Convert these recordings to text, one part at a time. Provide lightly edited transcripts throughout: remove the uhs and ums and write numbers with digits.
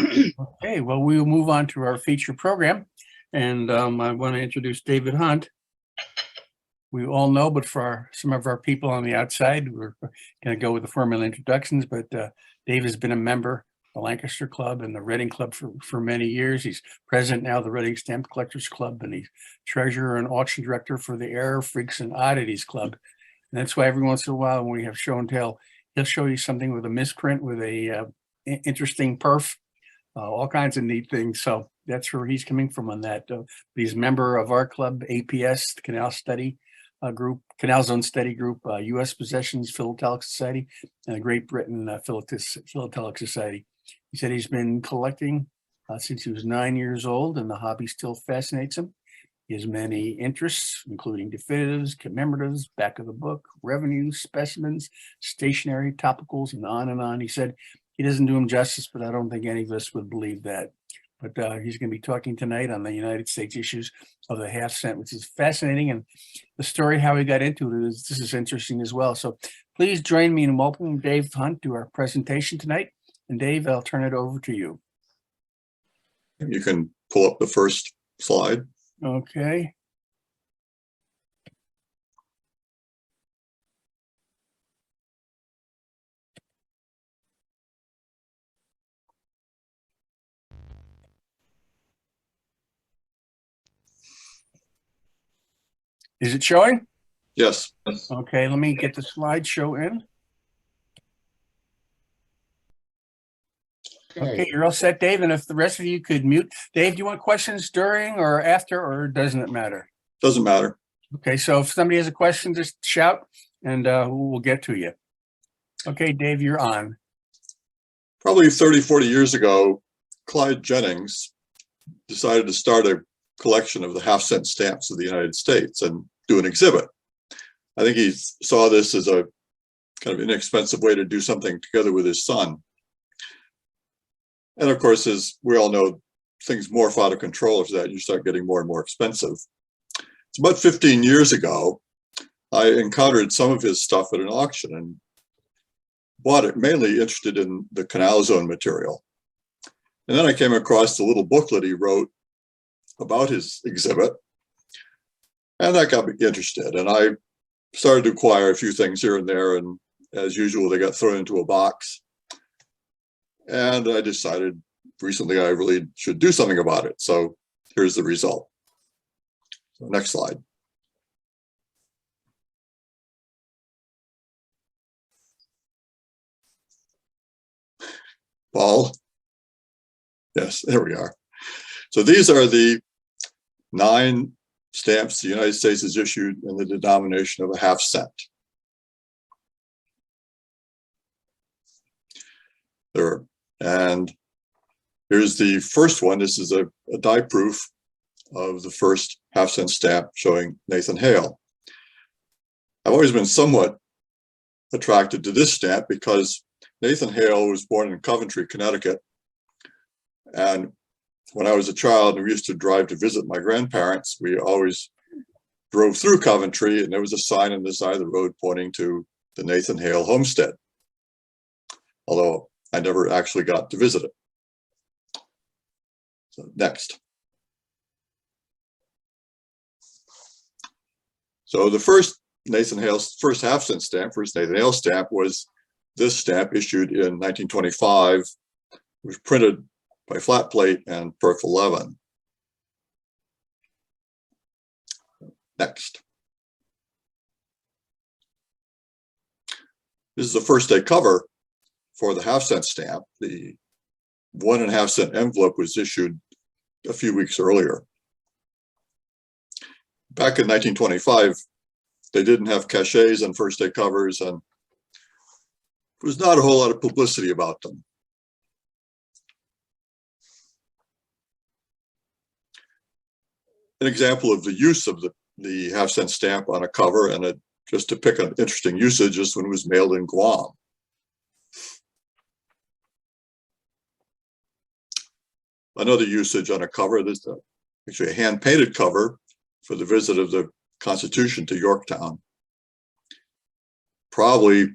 Okay, well, we will move on to our feature program. And I want to introduce David Hunt. We all know, but for some of our people on the outside, we're going to go with the formal introductions. But Dave has been a member of the Lancaster Club and the Reading Club for many years. He's president now of the Reading Stamp Collectors Club, and he's treasurer and auction director for the Error Freaks and Oddities Club. And that's why every once in a while, when we have show and tell, he'll show you something with a misprint, with a interesting perf, all kinds of neat things. So that's where he's coming from on that. He's a member of our club, APS, the Canal Study Group, Canal Zone Study Group, U.S. Possessions, Philatelic Society, and the Great Britain Philatelic Society. He said he's been collecting since he was 9 years old, and the hobby still fascinates him. He has many interests, including definitives, commemoratives, back of the book, revenues, specimens, stationery, topicals, and on and on. He said he doesn't do him justice, but I don't think any of us would believe that. But he's going to be talking tonight on the United States issues of the half cent, which is fascinating. And the story, how he got into it, this is interesting as well. So please join me in welcoming Dave Hunt to our presentation tonight. And Dave, I'll turn it over to you. You can pull up the first slide. Okay. Is it showing? Yes. Okay, let me get the slideshow in. Okay, you're all set, Dave. And if the rest of you could mute. Dave, do you want questions during or after, or doesn't it matter? Doesn't matter. Okay, so if somebody has a question, just shout and we'll get to you. Okay, Dave, you're on. Probably 30, 40 years ago, Clyde Jennings decided to start a collection of the half-cent stamps of the United States and do an exhibit. I think he saw this as a kind of inexpensive way to do something together with his son. And of course, as we all know, things morph out of control after that. You start getting more and more expensive. It's about 15 years ago, I encountered some of his stuff at an auction and bought it, mainly interested in the Canal Zone material. And then I came across the little booklet he wrote about his exhibit, and that got me interested. And I started to acquire a few things here and there, and as usual, they got thrown into a box. And I decided recently I really should do something about it. So here's the result. So next slide. Paul. Yes, there we are. So these are the 9 stamps the United States has issued in the denomination of a half cent. There, and here's the first one. This is a die proof of the first half cent stamp showing Nathan Hale. I've always been somewhat attracted to this stamp because Nathan Hale was born in Coventry, Connecticut. And when I was a child and we used to drive to visit my grandparents, we always drove through Coventry, and there was a sign on the side of the road pointing to the Nathan Hale homestead, although I never actually got to visit it. So next. So the first Nathan Hale's first half cent stamp, first Nathan Hale stamp, was this stamp issued in 1925. It was printed by flat plate and perf 11. Next. This is the first day cover for the half cent stamp. The 1.5 cent envelope was issued a few weeks earlier. Back in 1925, they didn't have cachets and first day covers, and there was not a whole lot of publicity about them. An example of the use of the half cent stamp on a cover, and just to pick an interesting usage, is when it was mailed in Guam. Another usage on a cover, there's actually a hand-painted cover for the visit of the Constitution to Yorktown. Probably,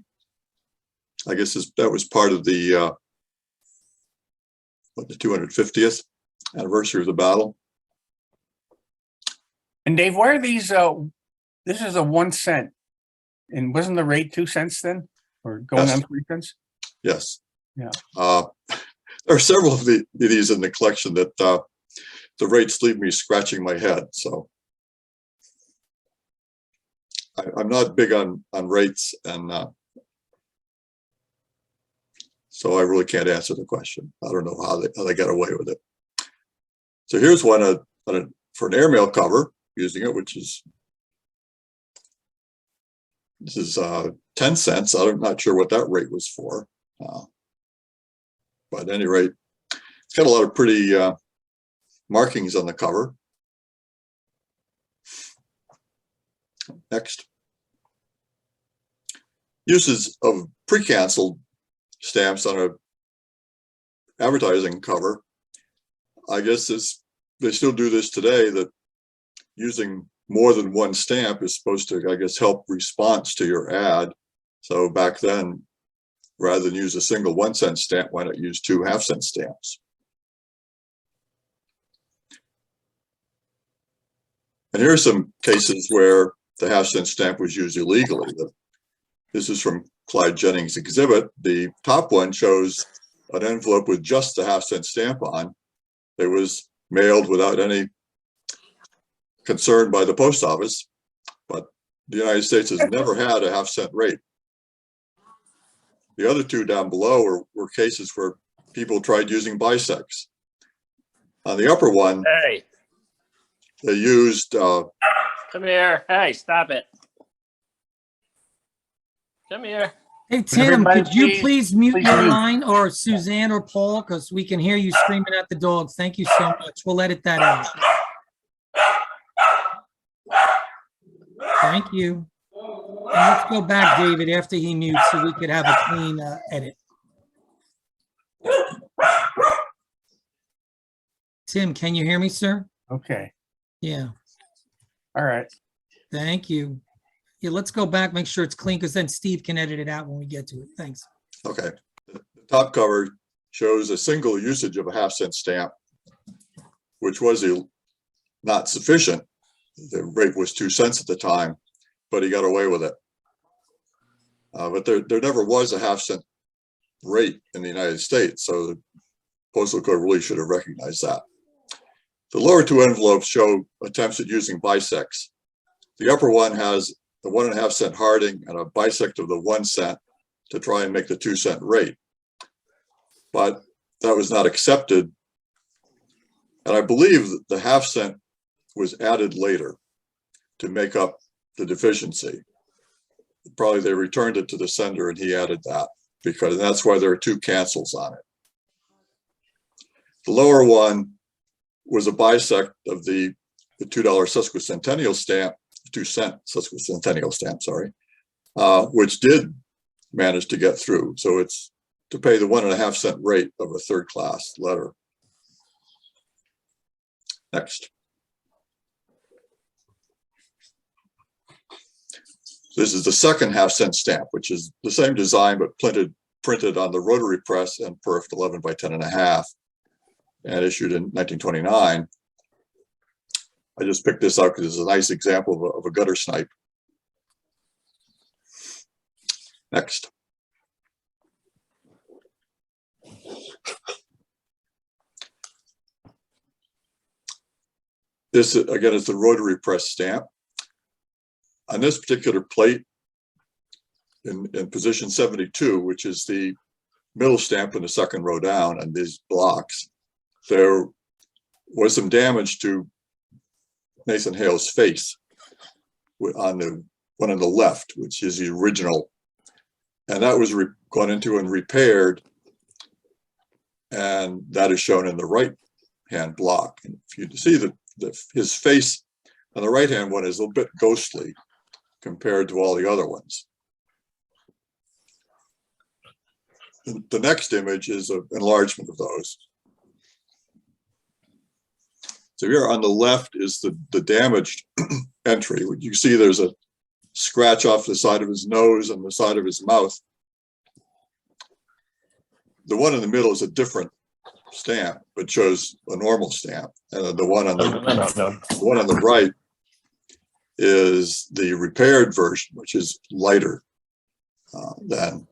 I guess that was part of the the 250th anniversary of the battle. And Dave, why are these, this is a 1 cent. And wasn't the rate 2 cents then? Or going Yes. on 3 cents? Yes. Yeah. There are several of these in the collection that the rates leave me scratching my head. So I'm not big on rates, and so I really can't answer the question. I don't know how they get away with it. So here's one for an airmail cover using it, which is, this is 10 cents. I'm not sure what that rate was for. But at any rate, it's got a lot of pretty markings on the cover. Next. Uses of pre-canceled stamps on a advertising cover. I guess they still do this today, that using more than one stamp is supposed to, I guess, help response to your ad. So back then, rather than use a single 1 cent stamp, why not use 2 half-cent stamps? And here are some cases where the half-cent stamp was used illegally. This is from Clyde Jennings' exhibit. The top one shows an envelope with just the half-cent stamp on. It was mailed without any concern by the post office, but the United States has never had a half-cent rate. The other two down below were cases where people tried using bisects. On the upper one, Hey, they used come here. Hey, stop it. Come here. Hey, Tim, everybody could you please mute please your mute. line, or Suzanne or Paul, because we can hear you screaming at the dogs. Thank you so much. We'll edit that out. Thank you. And let's go back, David, after he mutes, so we could have a clean edit. Tim, can you hear me, sir? Okay. Yeah, All right. thank you. Yeah, let's go back, make sure it's clean, because then Steve can edit it out when we get to it. Thanks. okay. The top cover shows a single usage of a half-cent stamp, which was not sufficient. The rate was 2 cents at the time, but he got away with it. But there never was a half-cent rate in the United States, so the Postal Code really should have recognized that. The lower two envelopes show attempts at using bisects. The upper one has the 1.5 cent Harding and a bisect of the 1 cent to try and make the 2 cent rate. But that was not accepted. And I believe that the half cent was added later to make up the deficiency. Probably they returned it to the sender and he added that, because that's why there are 2 cancels on it. The lower one was a bisect of the $2 sesquicentennial stamp, 2 cent sesquicentennial stamp, sorry, which did manage to get through. So it's to pay the 1.5 cent rate of a third class letter. Next. This is the second half-cent stamp, which is the same design, but printed on the rotary press and perfed 11 by 10.5 and issued in 1929. I just picked this out because it's a nice example of a gutter snipe. Next. This, again, is the rotary press stamp. On this particular plate, in position 72, which is the middle stamp in the second row down on these blocks, there was some damage to Nathan Hale's face on the one on the left, which is the original. And that was gone into and repaired. And that is shown in the right-hand block. And if you see his face on the right-hand one is a little bit ghostly compared to all the other ones. The next image is an enlargement of those. So here on the left is the damaged entry. You see there's a scratch off the side of his nose and the side of his mouth. The one in the middle is a different stamp, but shows a normal stamp. And the one on No, the no. one on the right is the repaired version, which is lighter than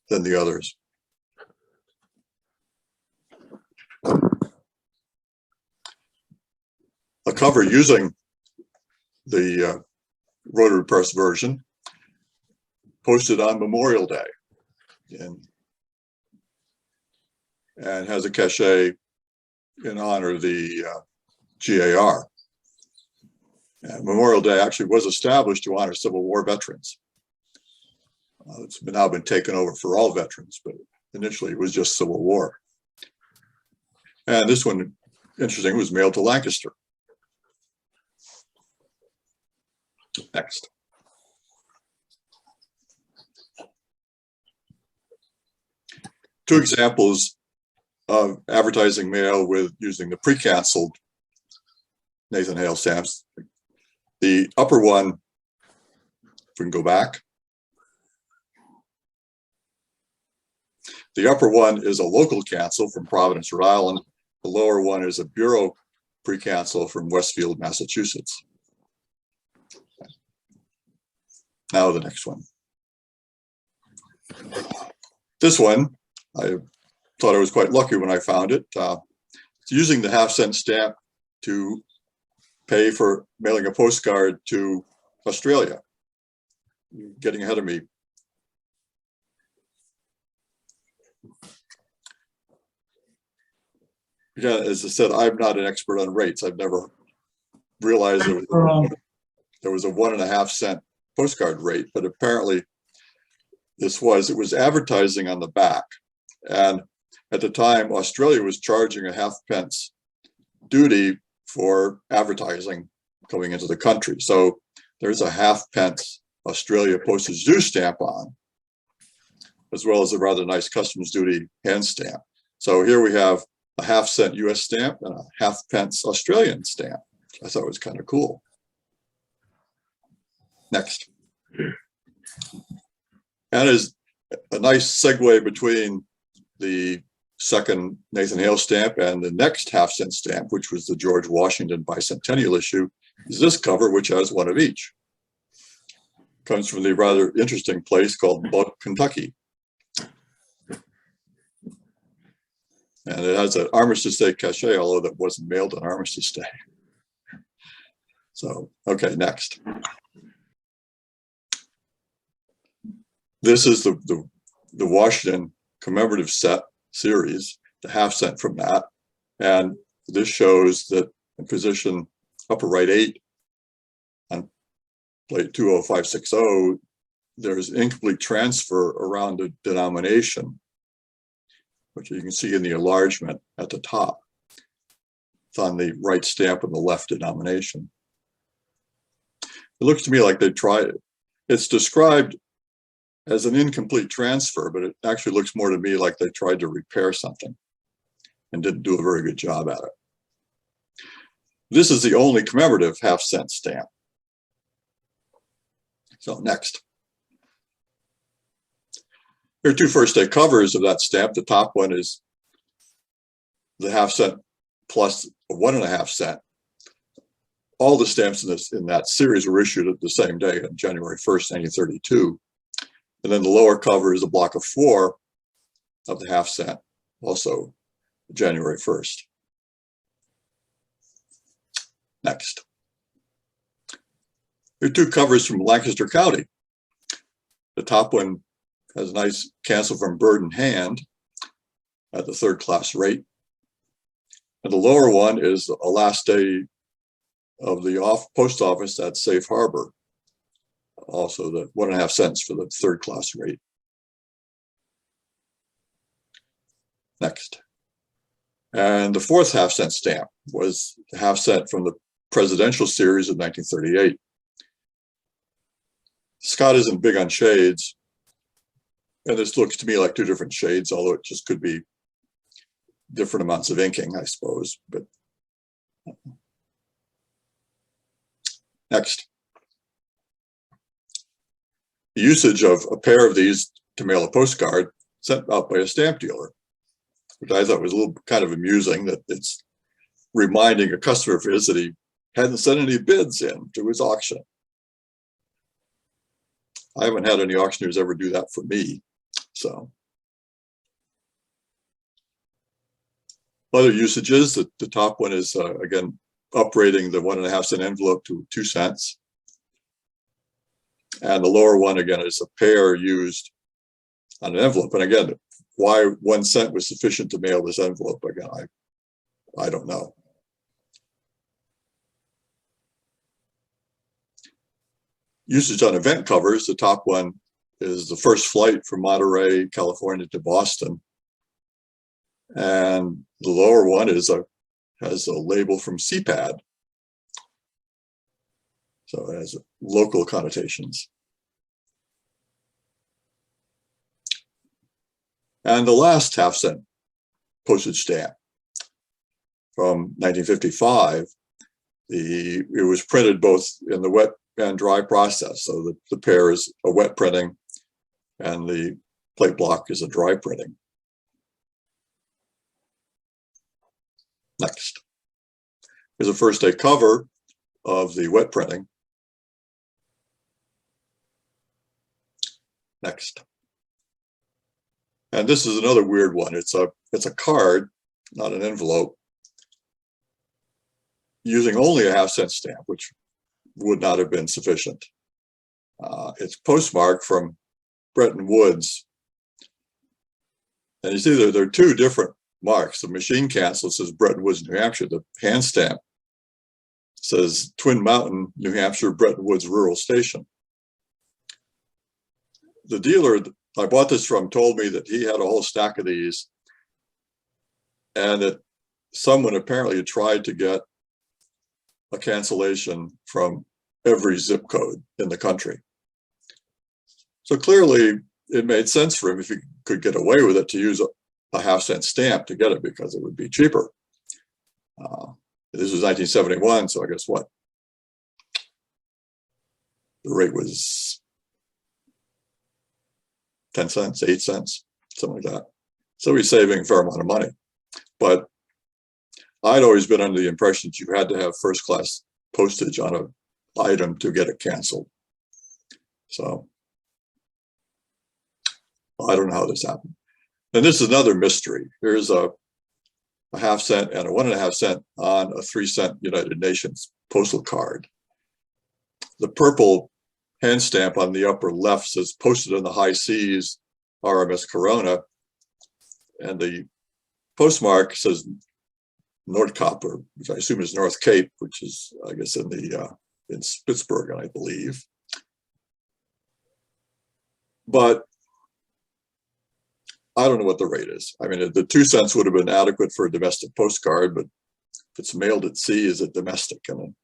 the others. A cover using the rotary press version posted on Memorial Day and has a cachet in honor of the GAR. And Memorial Day actually was established to honor Civil War veterans. It's now been taken over for all veterans, but initially it was just Civil War. And this one, interesting, was mailed to Lancaster. Next. Two examples of advertising mail with using the pre-canceled Nathan Hale stamps. The upper one, if we can go back. The upper one is a local cancel from Providence, Rhode Island. The lower one is a bureau pre-cancel from Westfield, Massachusetts. Now the next one. This one, I thought I was quite lucky when I found it. It's using the half-cent stamp to pay for mailing a postcard to Australia. Getting ahead of me. Again, as I said, I'm not an expert on rates. I've never realized there was a 1.5 cent postcard rate, but apparently it was advertising on the back. And at the time, Australia was charging a half-pence duty for advertising coming into the country. So there's a half-pence Australia postage due stamp on, as well as a rather nice customs duty hand stamp. So here we have a half-cent US stamp and a half-pence Australian stamp, which I thought was kind of cool. Next. And is a nice segue between the second Nathan Hale stamp and the next half-cent stamp, which was the George Washington bicentennial issue, is this cover, which has one of each. Comes from the rather interesting place called Buck, Kentucky. And it has an Armistice Day cachet, although that wasn't mailed on Armistice Day. So, okay, next. This is the Washington commemorative set series, the half-cent from that. And this shows that in position upper right 8 on plate 20560, there's incomplete transfer around the denomination, which you can see in the enlargement at the top. It's on the right stamp and the left denomination. It looks to me like they tried it. It's described as an incomplete transfer, but it actually looks more to me like they tried to repair something and didn't do a very good job at it. This is the only commemorative half-cent stamp. So next. Here are two first day covers of that stamp. The top one is the half-cent plus a 1.5 cent. All the stamps in that series were issued at the same day on January 1st, 1932. And then the lower cover is a block of 4 of the half-cent, also January 1st. Next. Here are two covers from Lancaster County. The top one has a nice cancel from Bird in Hand at the 3rd class rate. And the lower one is a last day of the post office at Safe Harbor. Also the 1.5 cents for the 3rd class rate. Next. And the 4th half-cent stamp was the half-cent from the presidential series of 1938. Scott isn't big on shades, and this looks to me like 2 different shades, although it just could be different amounts of inking, I suppose. But next. The usage of a pair of these to mail a postcard sent out by a stamp dealer. which I thought was a little kind of amusing, that it's reminding a customer of his that he hadn't sent any bids in to his auction. I haven't had any auctioneers ever do that for me. So other usages, the top one is again uprating the 1.5 cent envelope to 2 cents. And the lower one again is a pair used on an envelope. And again, why 1 cent was sufficient to mail this envelope, again, I don't know. Usage on event covers, the top one is the first flight from Monterey, California to Boston. And the lower one has a label from CPAD. So it has local connotations. And the last 1/2 cent postage stamp from 1955, it was printed both in the wet and dry process. So the pair is a wet printing and the plate block is a dry printing. Next. Here's a first day cover of the wet printing. Next. And this is another weird one. It's a card, not an envelope, using only a 1/2 cent stamp, which would not have been sufficient. It's postmarked from Bretton Woods. And you see there are two different marks. The machine cancel says Bretton Woods, New Hampshire. The hand stamp says Twin Mountain, New Hampshire, Bretton Woods Rural Station. The dealer I bought this from told me that he had a whole stack of these and that someone apparently had tried to get a cancellation from every zip code in the country. So clearly it made sense for him, if he could get away with it, to use a 1/2 cent stamp to get it because it would be cheaper. This was 1971, so I guess what? The rate was 10 cents, 8 cents, something like that. So he's saving a fair amount of money. But I'd always been under the impression that you had to have first class postage on an item to get it canceled. So I don't know how this happened. And this is another mystery. Here's a 1/2 cent and a 1.5 cent on a 3 cent United Nations postal card. The purple hand stamp on the upper left says posted on the high seas, RMS Corona. And the postmark says Nordkap, which I assume is North Cape, which is, I guess, in Spitsbergen, I believe. But I don't know what the rate is. I mean, the 2 cents would have been adequate for a domestic postcard, but if it's mailed at sea, is it domestic? And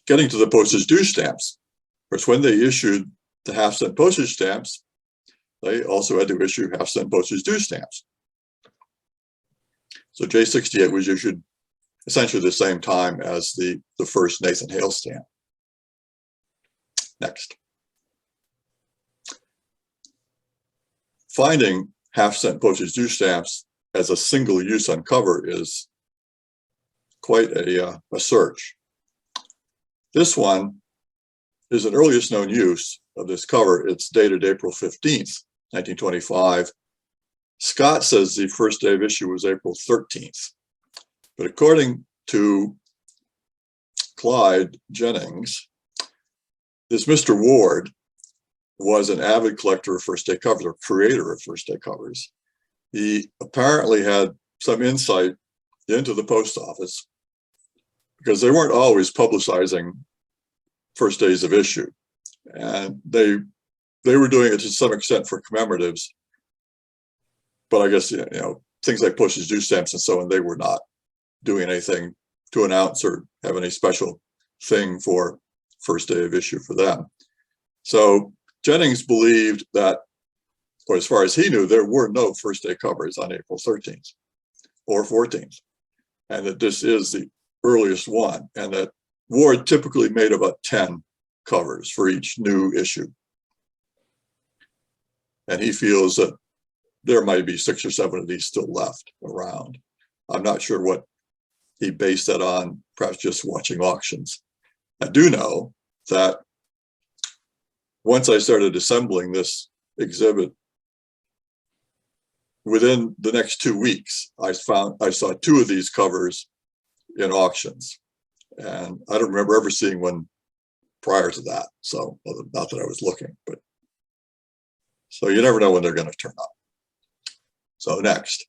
getting to the postage due stamps. Of course, when they issued the 1/2 cent postage stamps, they also had to issue 1/2 cent postage due stamps. So J68 was issued essentially the same time as the first Nathan Hale stamp. Next. Finding 1/2 cent postage due stamps as a single use on cover is quite a search. This one is an earliest known use of this cover. It's dated April 15th, 1925. Scott says the first day of issue was April 13th. But according to Clyde Jennings, this Mr. Ward was an avid collector of first day covers, or creator of first day covers. He apparently had some insight into the post office because they weren't always publicizing first days of issue. And they were doing it to some extent for commemoratives. But I guess, things like postage due stamps and so on, they were not doing anything to announce or have any special thing for first day of issue for them. So Jennings believed that, or as far as he knew, there were no first day covers on April 13th or 14th, and that this is the earliest one, and that Ward typically made about 10 covers for each new issue. And he feels that there might be 6 or 7 of these still left around. I'm not sure what he based that on, perhaps just watching auctions. I do know that once I started assembling this exhibit, within the next 2 weeks, I saw 2 of these covers in auctions. And I don't remember ever seeing one prior to that. So, not that I was looking, but so you never know when they're going to turn up. So next.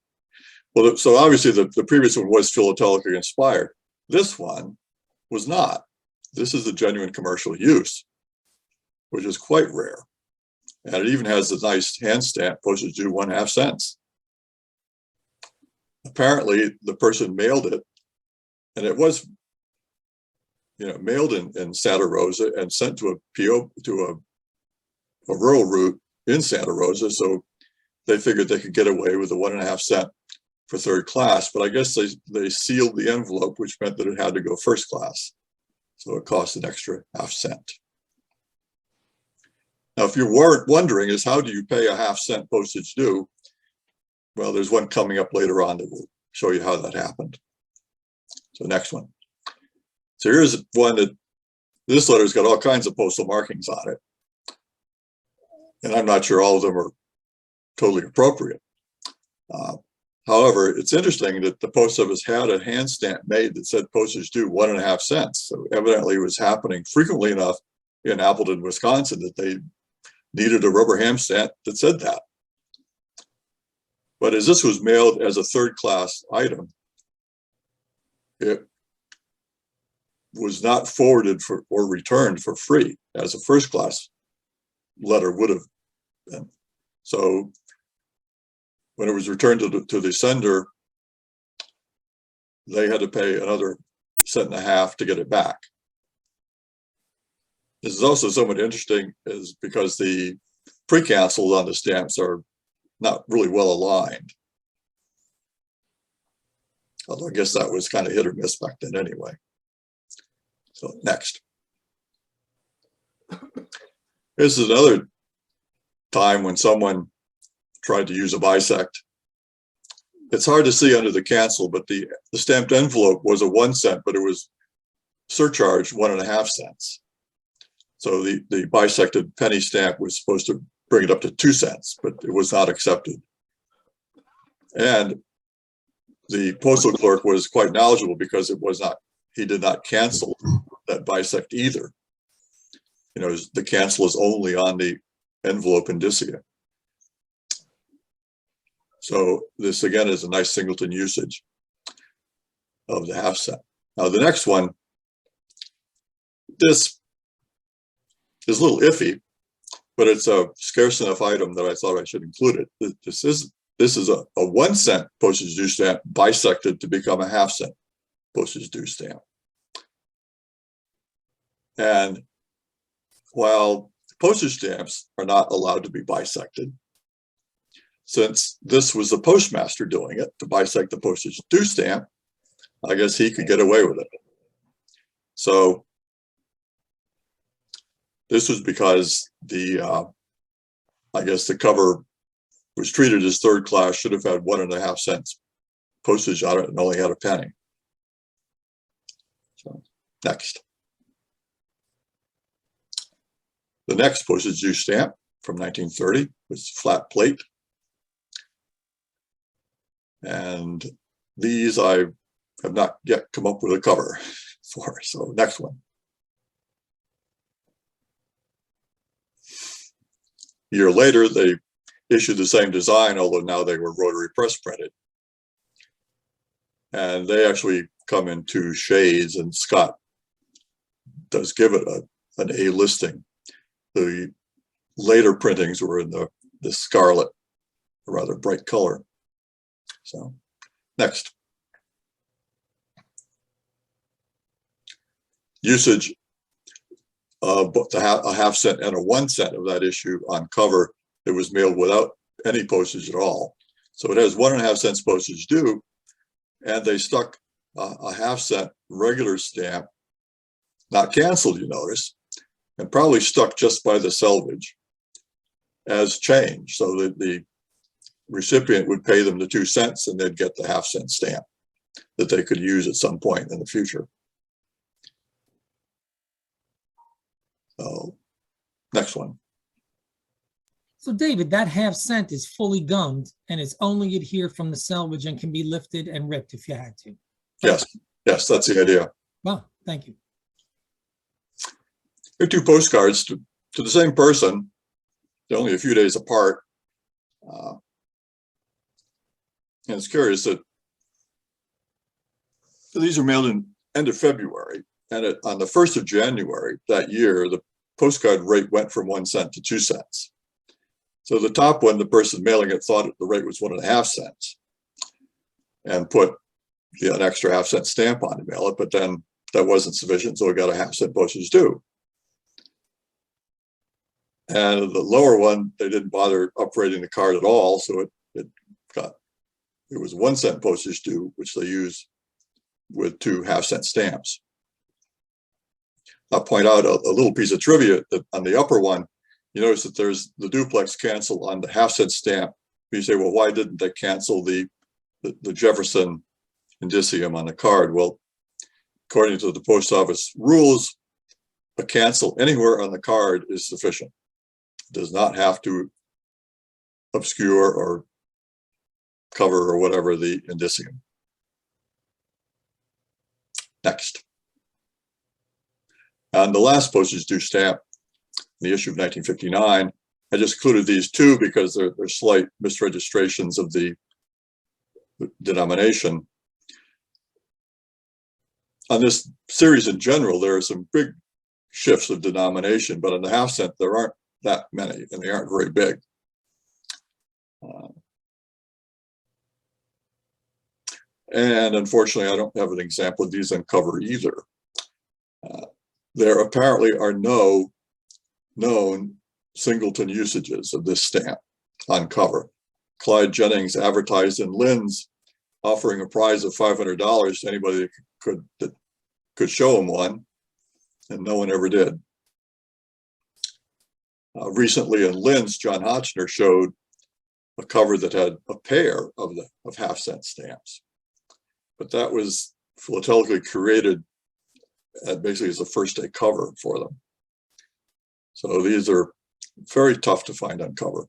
Well, so obviously the previous one was philatelic inspired. This one was not. This is a genuine commercial use, which is quite rare. And it even has a nice hand stamp, postage due 1/2 cents. Apparently the person mailed it, and it was, mailed in Santa Rosa and sent to a PO, to a rural route in Santa Rosa. So they figured they could get away with the 1.5 cent for third class, but I guess they sealed the envelope, which meant that it had to go first class. So it cost an extra 1/2 cent. Now, if you weren't wondering, is how do you pay a 1/2 cent postage due? Well, there's one coming up later on that will show you how that happened. So next one. So here's one that this letter's got all kinds of postal markings on it. And I'm not sure all of them are totally appropriate. However, it's interesting that the post office had a hand stamp made that said postage due 1.5 cents. So evidently it was happening frequently enough in Appleton, Wisconsin, that they needed a rubber hand stamp that said that. But as this was mailed as a third class item, it was not forwarded for or returned for free as a first class letter would have been. So when it was returned to the sender, they had to pay another 1.5 cents to get it back. This is also somewhat interesting is because the pre-cancels on the stamps are not really well aligned. Although I guess that was kind of hit or miss back then anyway. So next. This is another time when someone tried to use a bisect. It's hard to see under the cancel, but the stamped envelope was a 1 cent, but it was surcharged 1.5 cents. So the bisected penny stamp was supposed to bring it up to 2 cents, but it was not accepted. And the postal clerk was quite knowledgeable because he did not cancel that bisect either. The cancel is only on the envelope indicia. So this again is a nice singleton usage of the 1/2 cent. Now the next one, this is a little iffy, but it's a scarce enough item that I thought I should include it. This is a 1 cent postage due stamp bisected to become a 1/2 cent postage due stamp. And while postage stamps are not allowed to be bisected, since this was the postmaster doing it to bisect the postage due stamp, I guess he could get away with it. So this was because I guess the cover was treated as third class, should have had 1.5 cents postage on it and only had a penny. So next. The next postage due stamp from 1930 was flat plate. And these I have not yet come up with a cover for. So next one. A year later, they issued the same design, although now they were rotary press printed. And they actually come in 2 shades, and Scott does give it an A listing. The later printings were in the scarlet, a rather bright color. So next. Usage of both a 1/2 cent and a 1 cent of that issue on cover. It was mailed without any postage at all. So it has 1.5 cents postage due, and they stuck a 1/2 cent regular stamp, not canceled, you notice, and probably stuck just by the selvage. as change, so that the recipient would pay them the 2 cents and they'd get the half-cent stamp that they could use at some point in the future. So, next one. So David, that half-cent is fully gummed and it's only adhered from the selvage and can be lifted and ripped if you had to. Yes, that's the idea. Well, thank you. Here are 2 postcards to the same person. They're only a few days apart. And it's curious that these are mailed in end of February, and on the 1st of January that year, the postcard rate went from 1 cent to 2 cents. So the top one, the person mailing it thought the rate was 1.5 cents and put an extra half-cent stamp on to mail it, but then that wasn't sufficient, so it got a half-cent postage due. And the lower one, they didn't bother upgrading the card at all, so it was 1 cent postage due, which they use with 2 half-cent stamps. I'll point out a little piece of trivia that on the upper one, you notice that there's the duplex cancel on the half-cent stamp. You say, well, why didn't they cancel the Jefferson indicium on the card? Well, according to the post office rules, a cancel anywhere on the card is sufficient. It does not have to obscure or cover or whatever the indicium. Next. And the last postage due stamp, the issue of 1959, I just included these 2 because they're slight misregistrations of the denomination. On this series in general, there are some big shifts of denomination, but on the half-cent, there aren't that many, and they aren't very big. And unfortunately, I don't have an example of these on cover either. There apparently are no known singleton usages of this stamp on cover. Clyde Jennings advertised in Lynn's, offering a prize of $500 to anybody that could show him one, and no one ever did. Recently in Lynn's, John Hotchner showed a cover that had a pair of half-cent stamps, but that was philatelically created basically as a first day cover for them. So these are very tough to find on cover.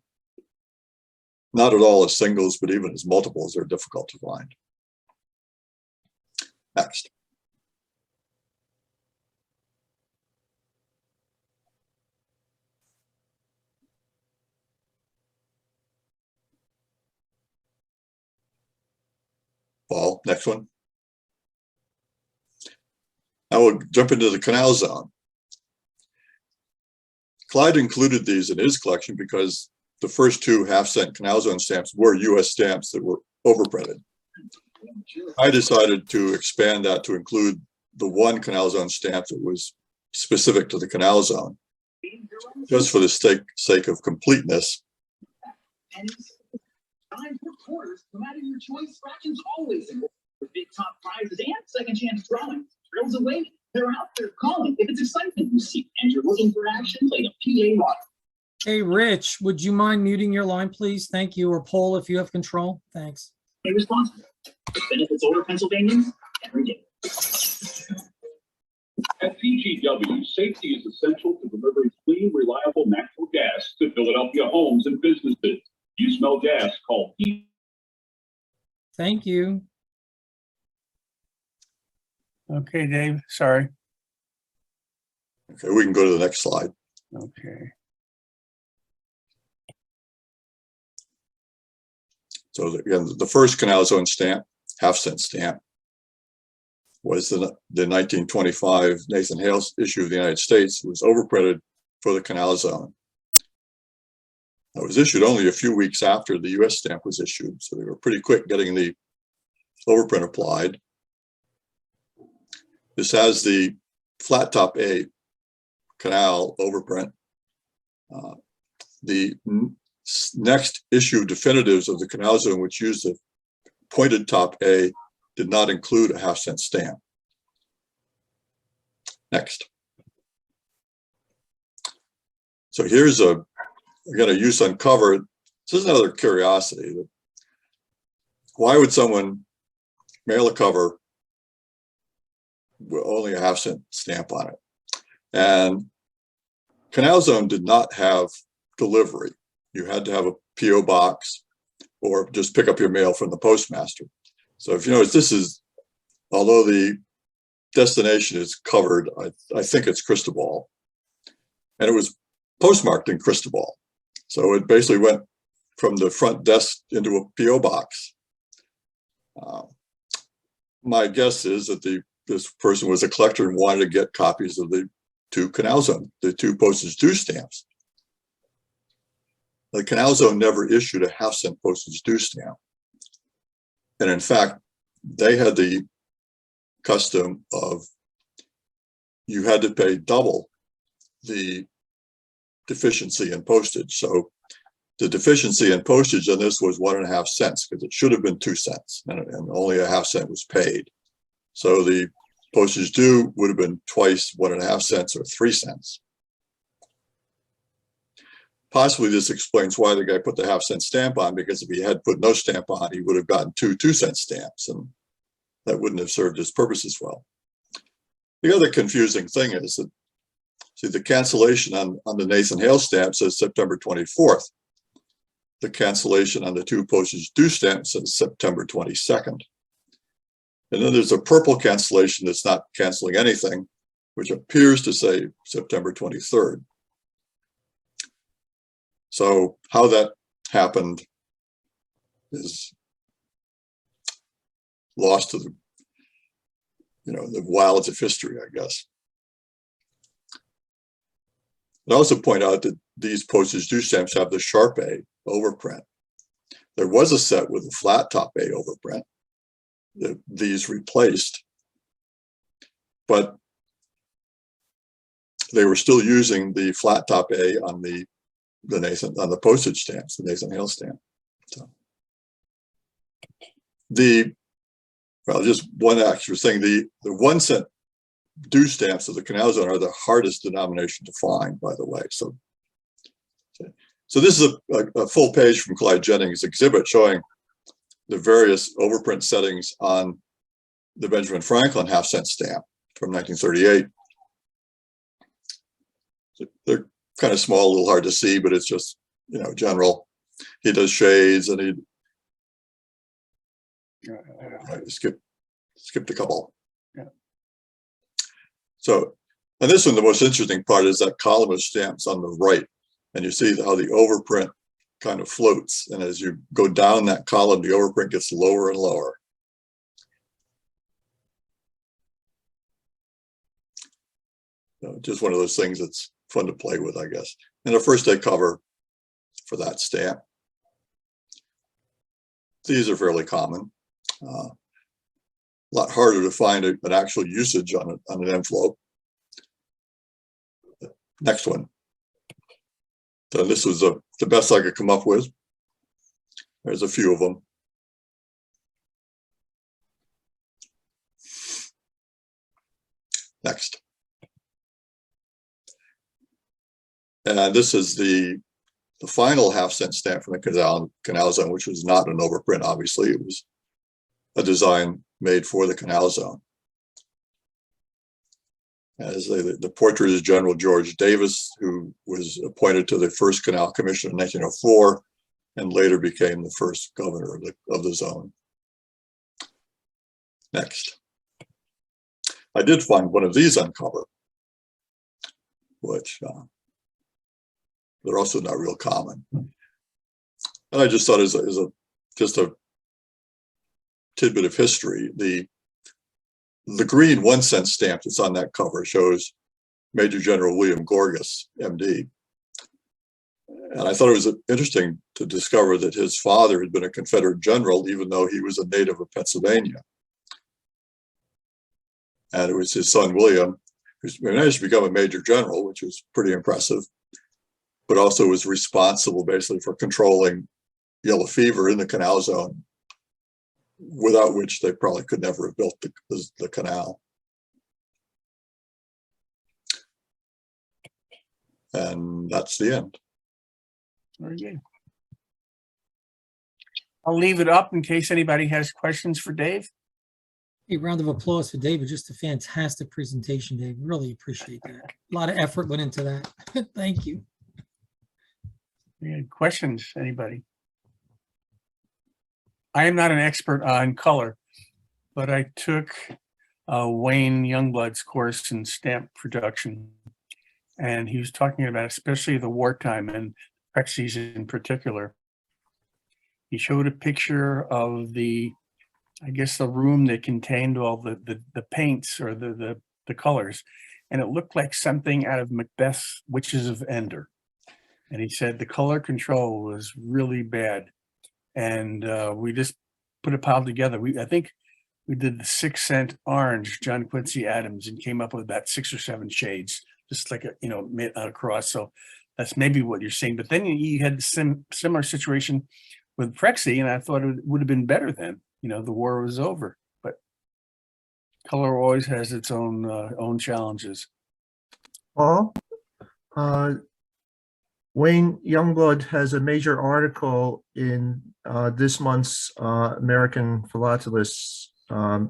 Not at all as singles, but even as multiples, they're difficult to find. Next. Paul, next one. Now we'll jump into the Canal Zone. Clyde included these in his collection because the first 2 half-cent Canal Zone stamps were US stamps that were overprinted. I decided to expand that to include the 1 Canal Zone stamp that was specific to the Canal Zone, just for the sake of completeness. No matter your choice, fractions always for big top prizes and second chance drawings. Thrills away. They're out there calling. If it's excitement you seek and you're looking for action, play a PA model. Hey, Rich, would you mind muting your line, please? Thank you. Or Paul, if you have control. Thanks. Be responsible. It benefits older Pennsylvanians every day. At PGW, safety is essential to delivering clean, reliable natural gas to Philadelphia homes and businesses. You smell gas, call P. Thank you. Okay, Dave, sorry. Okay, we can go to the next slide. Okay. So again, the first Canal Zone stamp, half-cent stamp, was the 1925 Nathan Hale issue of the United States. It was overprinted for the Canal Zone. It was issued only a few weeks after the US stamp was issued, so they were pretty quick getting the overprint applied. This has the flat top A canal overprint. The next issue definitives of the Canal Zone, which used the pointed top A, did not include a half-cent stamp. Next. So here's a again, a use uncovered. This is another curiosity. Why would someone mail a cover with only a half-cent stamp on it? And Canal Zone did not have delivery. You had to have a P.O. box or just pick up your mail from the postmaster. So if you notice, this is, although the destination is covered, I think it's Cristobal, and it was postmarked in Cristobal. So it basically went from the front desk into a P.O. box. My guess is that this person was a collector and wanted to get copies of the two Canal Zone, the two postage due stamps. The Canal Zone never issued a half-cent postage due stamp. And in fact, they had the custom of you had to pay double the deficiency in postage. So the deficiency in postage on this was 1.5 cents because it should have been 2 cents and only a half-cent was paid. So the postage due would have been twice 1.5 cents or 3 cents. Possibly this explains why the guy put the half-cent stamp on, because if he had put no stamp on, he would have gotten two 2-cent stamps, and that wouldn't have served his purpose as well. The other confusing thing is that, see, the cancellation on the Nathan Hale stamp says September 24th. The cancellation on the two postage due stamps says September 22nd. And then there's a purple cancellation that's not canceling anything, which appears to say September 23rd. So how that happened is lost to the, the wilds of history, I guess. I'd also point out that these postage due stamps have the sharp A overprint. There was a set with a flat top A overprint that these replaced, but they were still using the flat top A on the postage stamps, the Nathan Hale stamp. So just one extra thing, the 1 cent due stamps of the Canal Zone are the hardest denomination to find, by the way. So this is a full page from Clyde Jennings' exhibit showing the various overprint settings on the Benjamin Franklin half-cent stamp from 1938. So they're kind of small, a little hard to see, but it's just, general. He does shades, and I skipped a couple. Yeah. So, and this one, the most interesting part is that column of stamps on the right, and you see how the overprint kind of floats, and as you go down that column, the overprint gets lower and lower. Just one of those things that's fun to play with, I guess. And a first day cover for that stamp. These are fairly common. A lot harder to find an actual usage on an envelope. Next one. So this was the best I could come up with. There's a few of them. Next. And this is the final half-cent stamp from the Canal Zone, which was not an overprint, obviously. It was a design made for the Canal Zone. As the portrait is General George Davis, who was appointed to the first Canal Commission in 1904 and later became the first governor of the zone. Next. I did find one of these uncovered, which they're also not real common. And I just thought as just a tidbit of history, the green 1 cent stamp that's on that cover shows Major General William Gorgas, MD. And I thought it was interesting to discover that his father had been a Confederate general, even though he was a native of Pennsylvania. And it was his son, William, who managed to become a major general, which was pretty impressive, but also was responsible basically for controlling yellow fever in the Canal Zone, without which they probably could never have built the canal. And that's the end. Very good. I'll leave it up in case anybody has questions for Dave. A round of applause for David. Just a fantastic presentation, Dave. Really appreciate that. A lot of effort went into that. Thank you. Any questions, anybody? I am not an expert on color, but I took Wayne Youngblood's course in stamp production. And he was talking about especially the wartime and Prexy's in particular. He showed a picture of I guess the room that contained all the paints or the colors. And it looked like something out of Macbeth's Witches of Endor. And he said the color control was really bad. And we just put a pile together. I think we did the 6-cent orange, John Quincy Adams, and came up with about 6 or 7 shades, just like across. So that's maybe what you're seeing. But then you had the similar situation with Prexy, and I thought it would have been better then. The war was over. But color always has its own challenges. Paul, Wayne Youngblood has a major article in this month's American Philatelist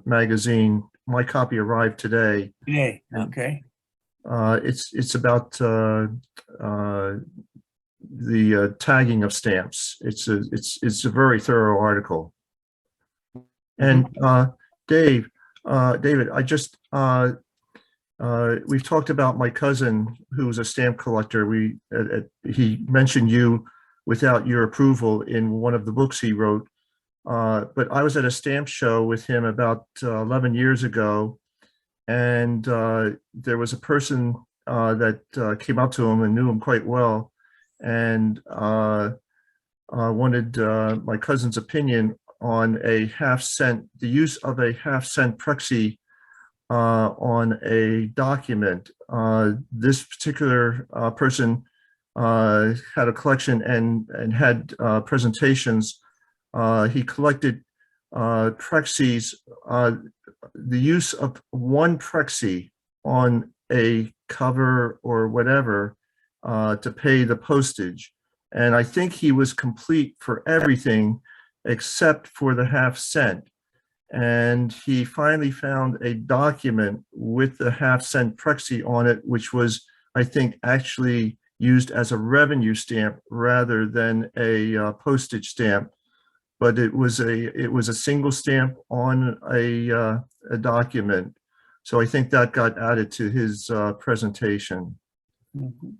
magazine. My copy arrived today. Today, okay. It's about the tagging of stamps. It's a very thorough article. And David, I just we've talked about my cousin who's a stamp collector. He mentioned you without your approval in one of the books he wrote. But I was at a stamp show with him about 11 years ago, and there was a person that came up to him and knew him quite well, and wanted my cousin's opinion on the use of a half-cent Prexy on a document. This particular person had a collection and had presentations. He collected Prexys, the use of one Prexy on a cover or whatever to pay the postage. And I think he was complete for everything except for the half-cent. And he finally found a document with the half-cent Prexy on it, which was, I think, actually used as a revenue stamp rather than a postage stamp. But it was a single stamp on a document. So I think that got added to his presentation. Mm-hmm.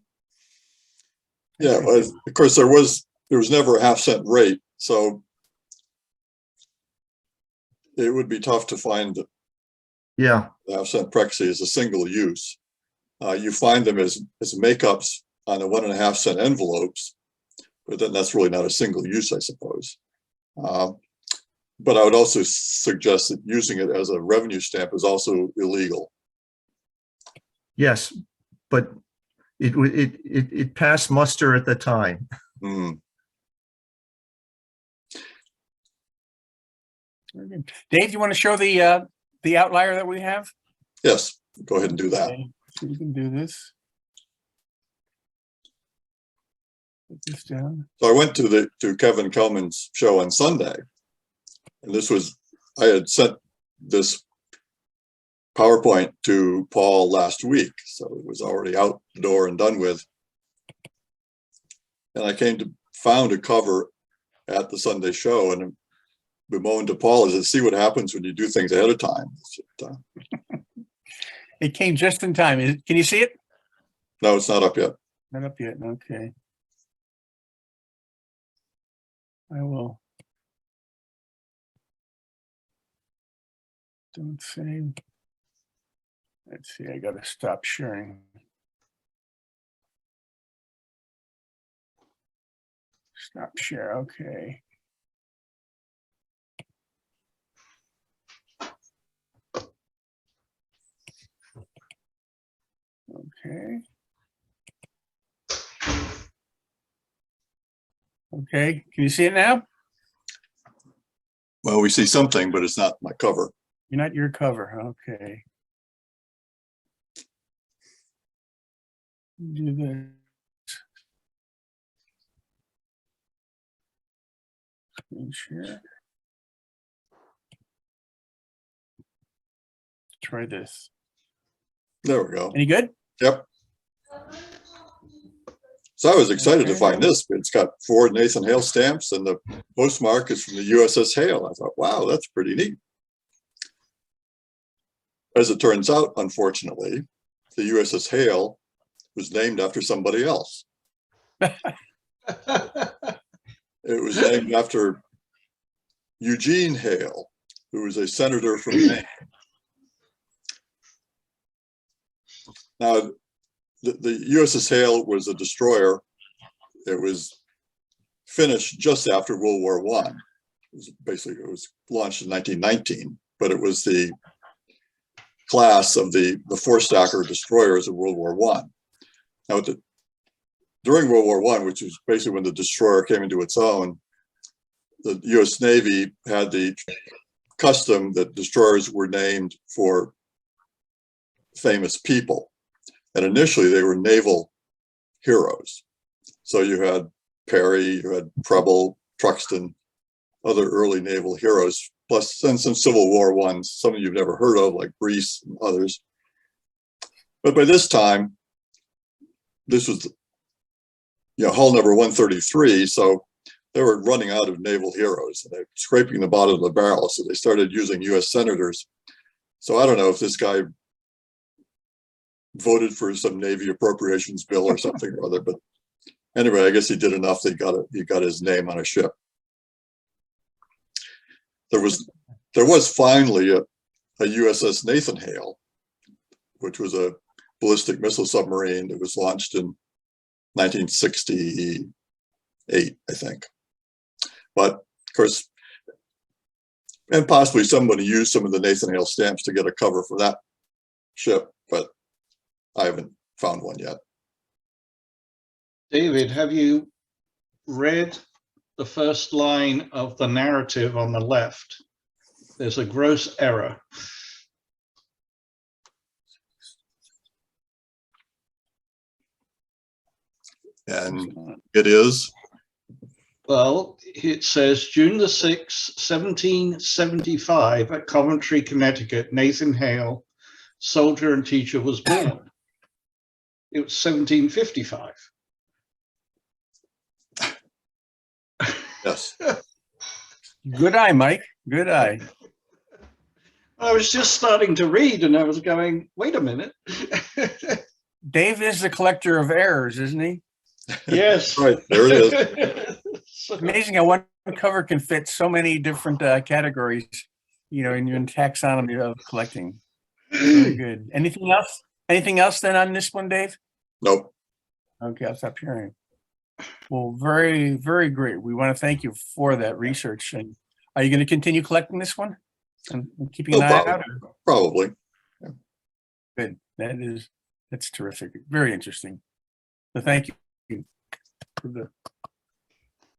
Yeah, well, of course, there was never a half-cent rate, so it would be tough to find Yeah. the half-cent Prexy as a single use. You find them as makeups on the 1.5 cent envelopes, but then that's really not a single use, I suppose. But I would also suggest that using it as a revenue stamp is also illegal. Yes, but it passed muster at the time. Mm. Dave, you want to show the outlier that we have? Yes, go ahead and do that. Okay, so we can do this. Put this down. So I went to Kevin Kelman's show on Sunday, and I had sent this PowerPoint to Paul last week, so it was already out the door and done with. And I found a cover at the Sunday show, and bemoaned to Paul, see what happens when you do things ahead of time. It came just in time. Can you see it? No, it's not up yet. Not up yet. Okay. I will. Don't save. Let's see. I got to stop sharing. Stop share. Okay. Okay. Okay, can you see it now? Well, we see something, but it's not my cover. You're not your cover, okay. Do this. Share. Try this. There we go. Any good? Yep. So I was excited to Okay. find this. It's got 4 Nathan Hale stamps and the postmark is from the USS Hale. I thought, wow, that's pretty neat. As it turns out, unfortunately, the USS Hale was named after somebody else. It was named after Eugene Hale, who was a senator from Maine. Now, the USS Hale was a destroyer. It was finished just after World War I. It was launched in 1919, but it was the class of the four-stacker destroyers of World War I. Now, during World War I, which was basically when the destroyer came into its own, the U.S. Navy had the custom that destroyers were named for famous people. And initially they were naval heroes. So you had Perry, you had Preble, Truxton, other early naval heroes, plus then some Civil War ones, some you've never heard of, like Breese and others. But by this time, this was, hull number 133. So they were running out of naval heroes and they're scraping the bottom of the barrel. So they started using US senators. So I don't know if this guy voted for some Navy appropriations bill or something or other, but anyway, I guess he did enough that he got his name on a ship. There was finally a USS Nathan Hale, which was a ballistic missile submarine that was launched in 1968, I think. But of course, and possibly somebody used some of the Nathan Hale stamps to get a cover for that ship, but I haven't found one yet. David, have you read the first line of the narrative on the left? There's a gross error. And it is? Well, it says June the 6th, 1775 at Coventry, Connecticut, Nathan Hale, soldier and teacher, was born. It was 1755. Yes. Good eye, Mike. Good eye. I was just starting to read and I was going, wait a minute. Dave is the collector of errors, isn't he? Yes. Right, there it is. Amazing how one cover can fit so many different categories, in taxonomy of collecting. Very good. Anything else? Anything else then on this one, Dave? Nope. Okay, I'll stop sharing. Well, very, very great. We want to thank you for that research. And are you going to continue collecting this one and keeping an eye out? Probably. Good. That's terrific. Very interesting. So thank you for the